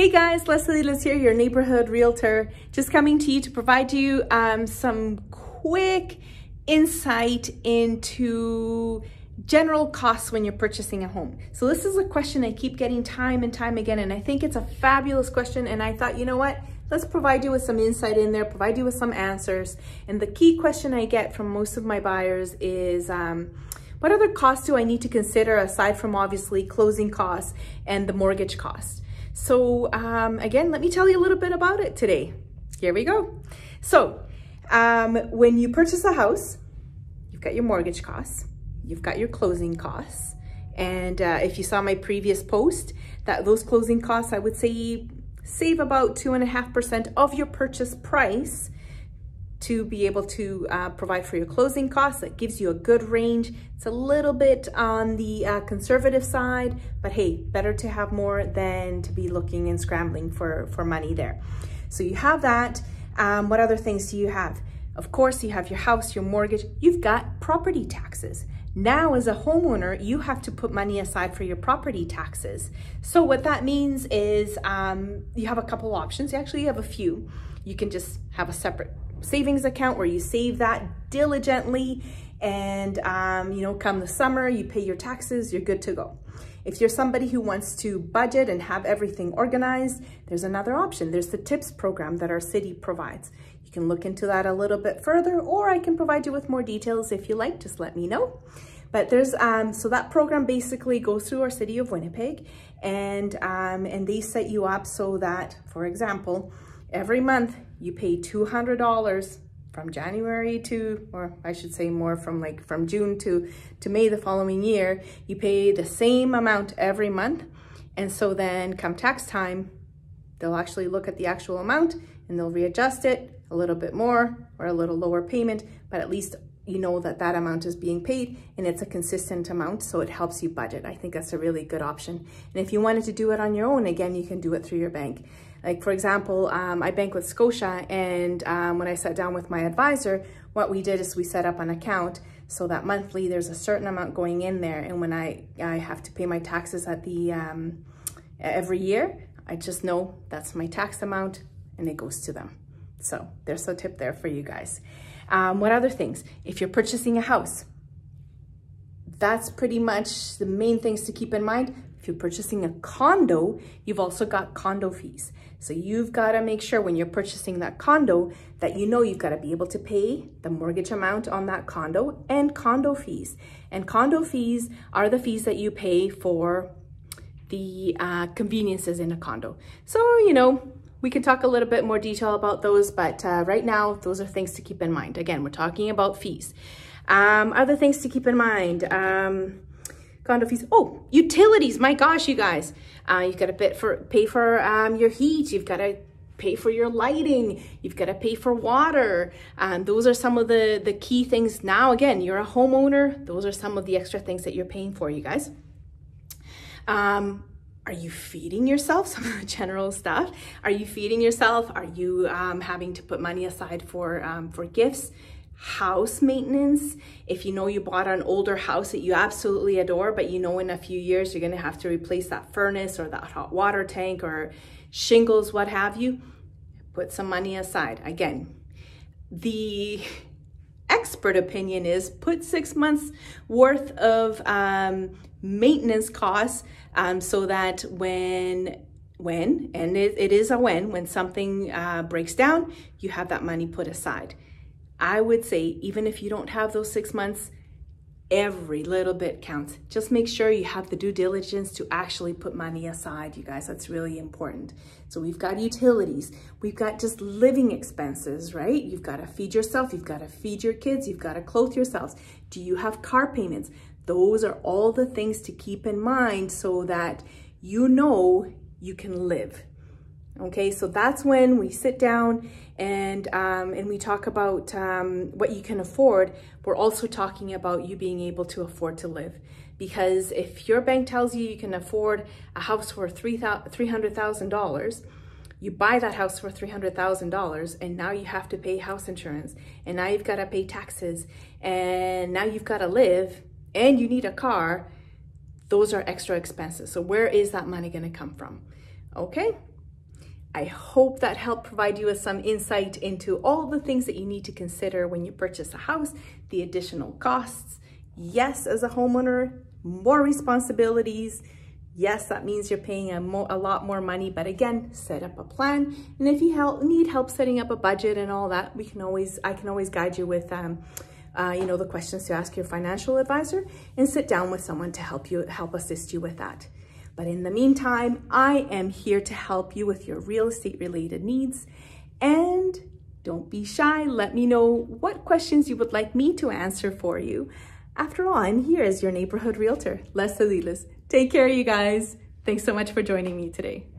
Hey guys, Leslie Liz here, your neighborhood realtor, just coming to you to provide you some quick insight into general costs when you're purchasing a home. So this is a question I keep getting time and time again, and I think it's a fabulous question, and I thought, you know what, let's provide you with some insight in there, provide you with some answers. And the key question I get from most of my buyers is, what other costs do I need to consider aside from obviously closing costs and the mortgage cost? So again, let me tell you a little bit about it today. Here we go. So when you purchase a house, you've got your mortgage costs, you've got your closing costs. And if you saw my previous post, that those closing costs, I would say save about 2.5% of your purchase price to be able to provide for your closing costs. That gives you a good range. It's a little bit on the conservative side, but hey, better to have more than to be looking and scrambling for money there. So you have that. What other things do you have? Of course, you have your house, your mortgage, you've got property taxes. Now, as a homeowner, you have to put money aside for your property taxes. So what that means is you have a couple options. Actually, you have a few. You can just have a separate savings account where you save that diligently, and you know, come the summer, you pay your taxes, you're good to go. If you're somebody who wants to budget and have everything organized, there's another option. There's the TIPS program that our city provides. You can look into that a little bit further, or I can provide you with more details if you like, just let me know. But there's, so that program basically goes through our city of Winnipeg, and they set you up so that, for example, every month you pay $200 from January to, or I should say more from June to May the following year. You pay the same amount every month. And so then come tax time, they'll actually look at the actual amount and they'll readjust it a little bit more or a little lower payment, but at least you know that that amount is being paid and it's a consistent amount, so it helps you budget. I think that's a really good option. And if you wanted to do it on your own, again, you can do it through your bank. Like for example, I bank with Scotia, and when I sat down with my advisor, what we did is we set up an account so that monthly there's a certain amount going in there, and when I have to pay my taxes at the every year, I just know that's my tax amount and it goes to them. So there's a tip there for you guys. What other things? If you're purchasing a house, that's pretty much the main things to keep in mind. If you're purchasing a condo, you've also got condo fees. So you've got to make sure when you're purchasing that condo that you know you've got to be able to pay the mortgage amount on that condo and condo fees. And condo fees are the fees that you pay for the conveniences in a condo. So, you know, we can talk a little bit more detail about those, but right now, those are things to keep in mind. Again, we're talking about fees. Other things to keep in mind, condo fees. Oh, utilities, my gosh, you guys. You've got to pay for your heat. You've got to pay for your lighting. You've got to pay for water. Those are some of the key things. Now, again, you're a homeowner. Those are some of the extra things that you're paying for, you guys. Are you feeding yourself? Some of the general stuff. Are you feeding yourself? Are you having to put money aside for gifts? House maintenance. If you know you bought an older house that you absolutely adore, but you know in a few years you're going to have to replace that furnace or that hot water tank or shingles, what have you, put some money aside. Again, the expert opinion is put 6 months worth of maintenance costs so that when it is a when something breaks down, you have that money put aside. I would say even if you don't have those 6 months, every little bit counts. Just make sure you have the due diligence to actually put money aside, you guys. That's really important. So we've got utilities. We've got just living expenses, right? You've got to feed yourself. You've got to feed your kids. You've got to clothe yourselves. Do you have car payments? Those are all the things to keep in mind so that you know you can live. Okay, so that's when we sit down and we talk about what you can afford. We're also talking about you being able to afford to live. Because if your bank tells you you can afford a house for $300,000, you buy that house for $300,000, and now you have to pay house insurance, and now you've got to pay taxes, and now you've got to live, and you need a car. Those are extra expenses. So where is that money going to come from? Okay. I hope that helped provide you with some insight into all the things that you need to consider when you purchase a house, the additional costs. Yes, as a homeowner, more responsibilities. Yes, that means you're paying a lot more money, but again, set up a plan. And if you need help setting up a budget and all that, I can always guide you with the questions to ask your financial advisor, and sit down with someone to help assist you with that. But in the meantime, I am here to help you with your real estate related needs. And don't be shy. Let me know what questions you would like me to answer for you. After all, I'm here as your neighborhood realtor, Les Salinas. Take care, you guys. Thanks so much for joining me today.